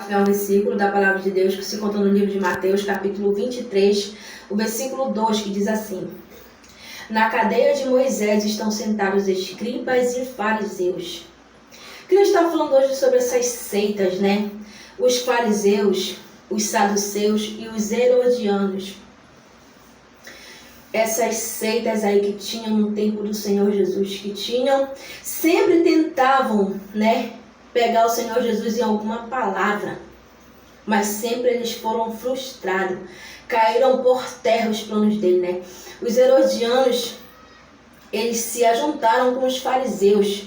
compartilhar um versículo da palavra de Deus que se encontra no livro de Mateus, capítulo 23, o versículo 2, que diz assim: Na cadeia de Moisés estão sentados escribas e fariseus. Queria estar falando hoje sobre essas seitas, né? Os fariseus, os saduceus e os herodianos. Essas seitas aí que tinham no tempo do Senhor Jesus, que sempre tentavam, né, pegar o Senhor Jesus em alguma palavra, mas sempre eles foram frustrados, caíram por terra os planos dele, né? Os herodianos, eles se ajuntaram com os fariseus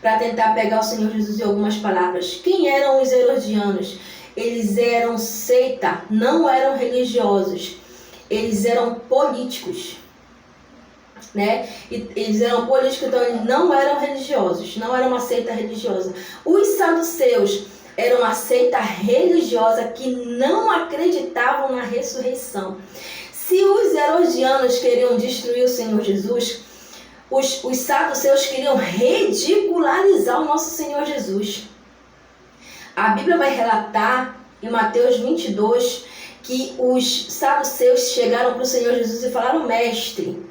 para tentar pegar o Senhor Jesus em algumas palavras. Quem eram os herodianos? Eles eram seita, não eram religiosos. Eles eram políticos, né? Eles eram políticos, então eles não eram religiosos, não era uma seita religiosa. Os saduceus eram uma seita religiosa que não acreditavam na ressurreição. Se os herodianos queriam destruir o Senhor Jesus, os saduceus queriam ridicularizar o nosso Senhor Jesus. A Bíblia vai relatar em Mateus 22 que os saduceus chegaram para o Senhor Jesus e falaram: Mestre,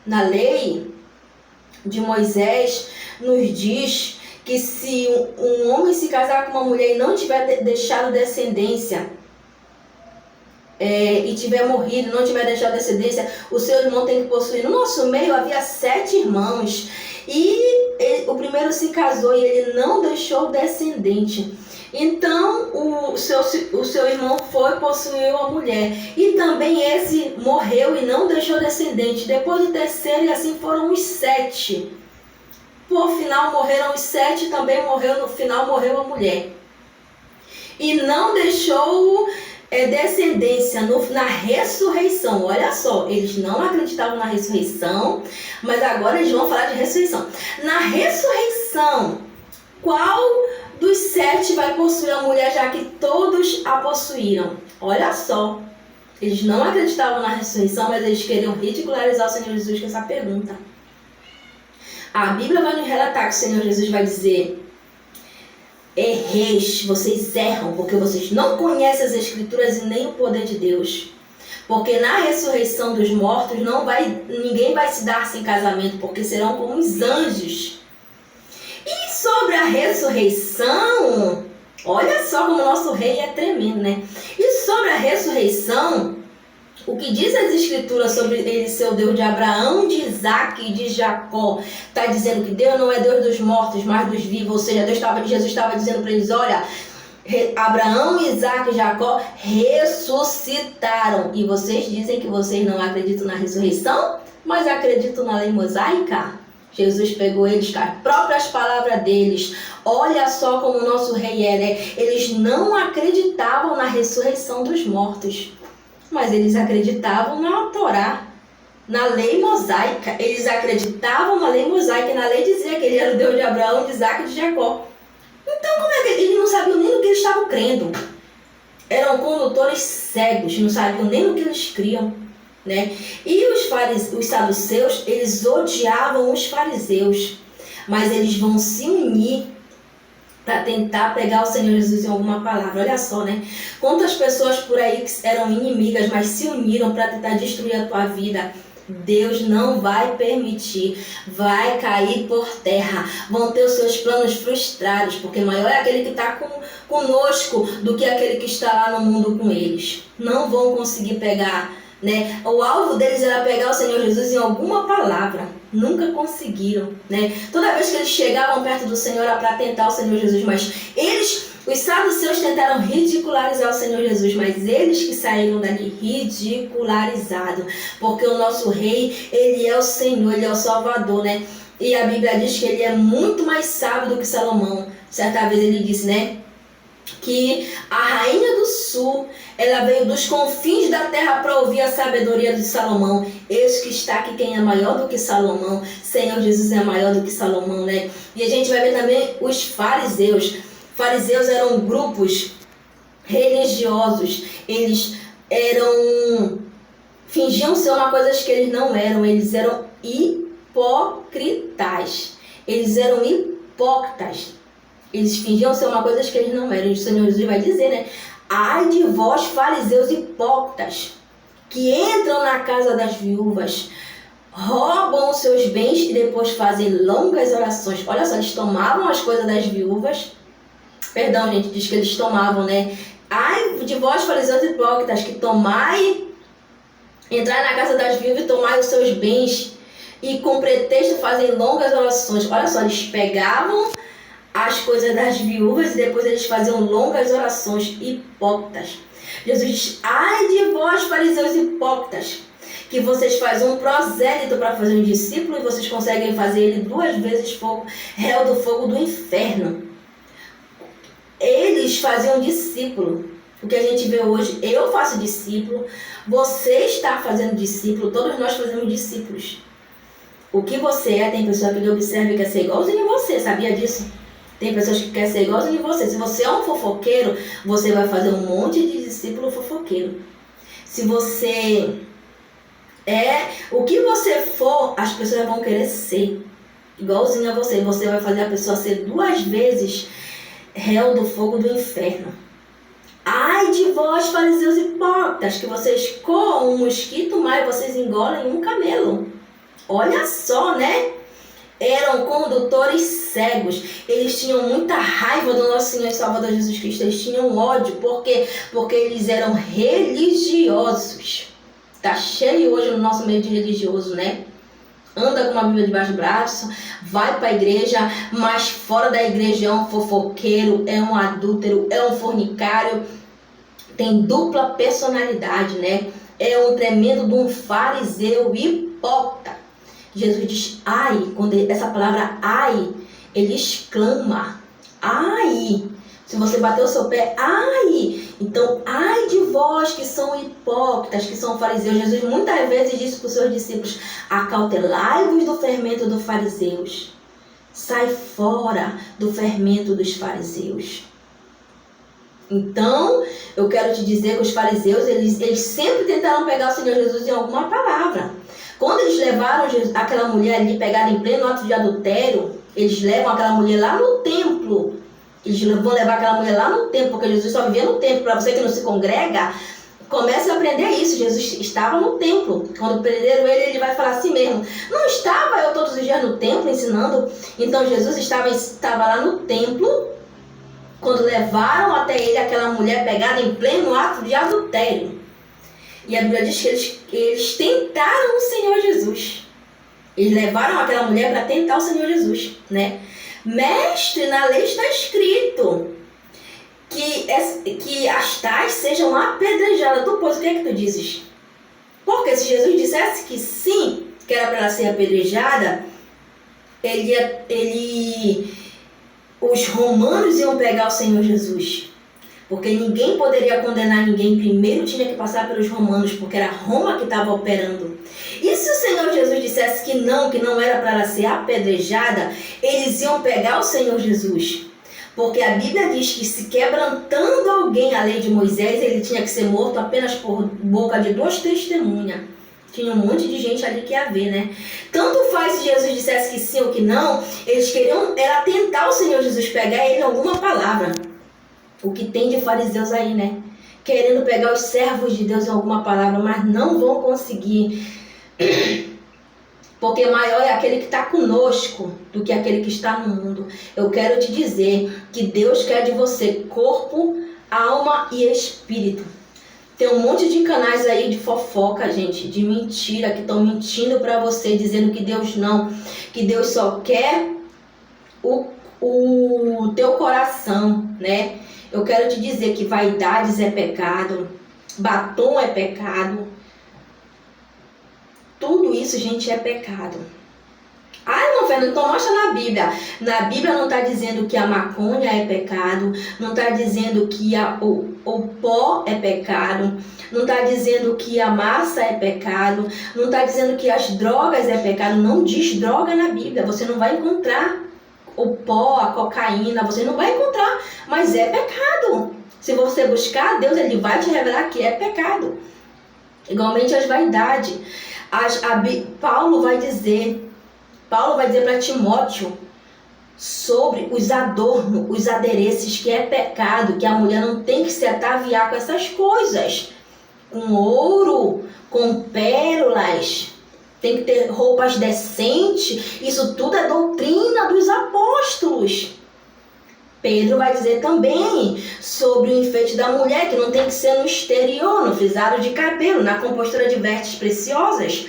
na lei de Moisés nos diz que se um homem se casar com uma mulher e não tiver deixado descendência, e tiver morrido e não tiver deixado descendência, o seu irmão tem que possuir. No nosso meio havia 7 irmãos e o primeiro se casou e ele não deixou descendente. Então o seu irmão foi possuiu a mulher e também esse morreu e não deixou descendente. Depois do terceiro, e assim foram os 7. Por final morreram os 7, também no final morreu a mulher. E não deixou descendência na ressurreição. Olha só, eles não acreditavam na ressurreição, mas agora eles vão falar de ressurreição. Na ressurreição, qual dos 7 vai possuir a mulher, já que todos a possuíram? Olha só, eles não acreditavam na ressurreição, mas eles queriam ridicularizar o Senhor Jesus com essa pergunta. A Bíblia vai nos relatar que o Senhor Jesus vai dizer: erreis, vocês erram, porque vocês não conhecem as Escrituras e nem o poder de Deus. Porque na ressurreição dos mortos ninguém vai se dar sem casamento, porque serão como os anjos. E sobre a ressurreição, olha só como o nosso rei é tremendo, né? E sobre a ressurreição, o que diz as Escrituras sobre ele ser o Deus de Abraão, de Isaac e de Jacó? Está dizendo que Deus não é Deus dos mortos, mas dos vivos. Ou seja, Jesus estava dizendo para eles: olha, Abraão, Isaac e Jacó ressuscitaram. E vocês dizem que vocês não acreditam na ressurreição, mas acreditam na lei mosaica? Jesus pegou eles com as próprias palavras deles. Olha só como o nosso rei é, né? Eles não acreditavam na ressurreição dos mortos, mas eles acreditavam na Torá, na lei mosaica. Eles acreditavam na lei mosaica, e na lei dizia que ele era o Deus de Abraão, de Isaac e de Jacó. Então como é que eles não sabiam nem no que eles estavam crendo? Eram condutores cegos, não sabiam nem no que eles criam, né? E os saduceus, eles odiavam os fariseus, mas eles vão se unir para tentar pegar o Senhor Jesus em alguma palavra. Olha só, né? Quantas pessoas por aí que eram inimigas, mas se uniram para tentar destruir a tua vida. Deus não vai permitir, vai cair por terra, vão ter os seus planos frustrados, porque maior é aquele que está conosco do que aquele que está lá no mundo com eles. Não vão conseguir pegar, né? O alvo deles era pegar o Senhor Jesus em alguma palavra. Nunca conseguiram, né? Toda vez que eles chegavam perto do Senhor era para tentar o Senhor Jesus, mas os saduceus tentaram ridicularizar o Senhor Jesus, mas eles que saíram dali ridicularizados, porque o nosso rei, ele é o Senhor, ele é o Salvador, né? E a Bíblia diz que ele é muito mais sábio do que Salomão. Certa vez ele disse, né, que a rainha do sul, ela veio dos confins da terra para ouvir a sabedoria de Salomão. Eis que está aqui quem é maior do que Salomão. Senhor Jesus é maior do que Salomão, né? E a gente vai ver também os fariseus. Fariseus eram grupos religiosos. Eles fingiam ser uma coisa que eles não eram. Eles eram hipócritas. Eles eram hipócritas. Eles fingiam ser uma coisa que eles não eram. O Senhor Jesus vai dizer, né? Ai de vós, fariseus hipócritas, que entram na casa das viúvas, roubam os seus bens e depois fazem longas orações. Olha só, eles tomavam as coisas das viúvas. Perdão, gente, diz que eles tomavam, né? Ai de vós, fariseus hipócritas, que entrai na casa das viúvas e tomai os seus bens, e com pretexto fazem longas orações. Olha só, eles pegavam as coisas das viúvas e depois eles faziam longas orações. Hipócritas. Jesus diz: ai de vós, fariseus hipócritas, que vocês fazem um prosélito para fazer um discípulo e vocês conseguem fazer ele 2 vezes réu do fogo do inferno. Eles faziam discípulo. O que a gente vê hoje, eu faço discípulo, você está fazendo discípulo, todos nós fazemos discípulos. O que você é, tem pessoa que lhe observa e quer ser igualzinho a você, sabia disso? Tem pessoas que querem ser igualzinho a você. Se você é um fofoqueiro, você vai fazer um monte de discípulo fofoqueiro. Se você o que você for, as pessoas vão querer ser igualzinho a você. Você vai fazer a pessoa ser 2 vezes réu do fogo do inferno. Ai de vós, fariseus hipócritas, que vocês coam um mosquito, mas vocês engolem um camelo. Olha só, né? Eram condutores cegos. Eles tinham muita raiva do nosso Senhor e Salvador Jesus Cristo. Eles tinham ódio. Por quê? Porque eles eram religiosos. Tá cheio hoje no nosso meio de religioso, né? Anda com uma Bíblia debaixo do braço, vai para a igreja, mas fora da igreja é um fofoqueiro, é um adúltero, é um fornicário, tem dupla personalidade, né? É um tremendo de um fariseu hipócrita. Jesus diz, ai, quando essa palavra ai, ele exclama, ai. Se você bater o seu pé, ai. Então, ai de vós que são hipócritas, que são fariseus. Jesus muitas vezes disse para os seus discípulos, acautelai-vos do fermento dos fariseus. Sai fora do fermento dos fariseus. Então, eu quero te dizer que os fariseus, eles sempre tentaram pegar o Senhor Jesus em alguma palavra. Quando eles levaram aquela mulher ali, pegada em pleno ato de adultério, eles levam aquela mulher lá no templo. Eles vão levar aquela mulher lá no templo, porque Jesus só vivia no templo. Para você que não se congrega, comece a aprender isso. Jesus estava no templo. Quando prenderam ele, ele vai falar assim mesmo. Não estava eu todos os dias no templo ensinando? Então Jesus estava lá no templo, quando levaram até ele aquela mulher pegada em pleno ato de adultério. E a Bíblia diz que eles tentaram o Senhor Jesus. Eles levaram aquela mulher para tentar o Senhor Jesus, né? Mestre, na lei está escrito que as tais sejam apedrejadas. Tu, pois, o que é que tu dizes? Porque se Jesus dissesse que sim, que era para ela ser apedrejada, os romanos iam pegar o Senhor Jesus. Porque ninguém poderia condenar ninguém. Primeiro tinha que passar pelos romanos, porque era Roma que estava operando. E se o Senhor Jesus dissesse que não era para ela ser apedrejada, eles iam pegar o Senhor Jesus. Porque a Bíblia diz que se quebrantando alguém a lei de Moisés, ele tinha que ser morto apenas por boca de 2 testemunhas. Tinha um monte de gente ali que ia ver, né? Tanto faz se Jesus dissesse que sim ou que não, eles queriam era tentar o Senhor Jesus, pegar ele em alguma palavra. O que tem de fariseus aí, né? Querendo pegar os servos de Deus em alguma palavra, mas não vão conseguir. Porque maior é aquele que está conosco do que aquele que está no mundo. Eu quero te dizer que Deus quer de você corpo, alma e espírito. Tem um monte de canais aí de fofoca, gente, de mentira, que estão mentindo para você, dizendo que Deus não, que Deus só quer o teu coração, né? Eu quero te dizer que vaidades é pecado, batom é pecado. Tudo isso, gente, é pecado. Ah, irmão Fernando, então mostra na Bíblia. Na Bíblia não está dizendo que a maconha é pecado, não está dizendo que o pó é pecado, não está dizendo que a massa é pecado, não está dizendo que as drogas é pecado. Não diz droga na Bíblia, você não vai encontrar. O pó, a cocaína, você não vai encontrar, mas é pecado. Se você buscar Deus, ele vai te revelar que é pecado. Igualmente as vaidades. Paulo vai dizer para Timóteo sobre os adornos, os adereços, que é pecado, que a mulher não tem que se ataviar com essas coisas, com ouro, com pérolas, tem que ter roupas decentes. Isso tudo é doutrina dos apóstolos. Pedro vai dizer também sobre o enfeite da mulher, que não tem que ser no exterior, no frisado de cabelo, na compostura de vestes preciosas.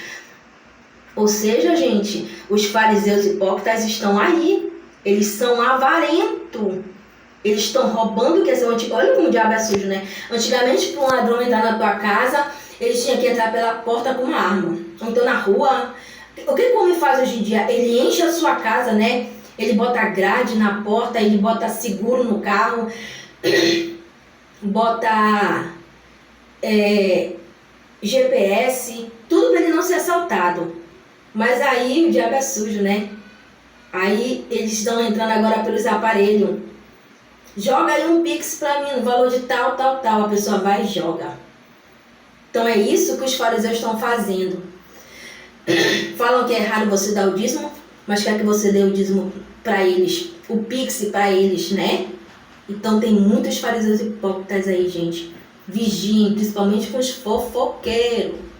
Ou seja, gente, os fariseus hipócritas estão aí. Eles são avarentos. Eles estão roubando o que é seu antigo. Olha como o diabo é sujo, né? Antigamente, para um ladrão entrar na tua casa, ele tinha que entrar pela porta com uma arma. Então, na rua, o que o homem faz hoje em dia? Ele enche a sua casa, né? Ele bota grade na porta, ele bota seguro no carro, bota GPS, tudo para ele não ser assaltado. Mas aí o diabo é sujo, né? Aí eles estão entrando agora pelos aparelhos. Joga aí um Pix para mim, no valor de tal. A pessoa vai e joga. Então é isso que os fariseus estão fazendo. Falam que é errado você dar o dízimo, mas quer que você dê o dízimo para eles, o Pix para eles, né? Então tem muitos fariseus hipócritas aí, gente. Vigiem, principalmente com os fofoqueiros.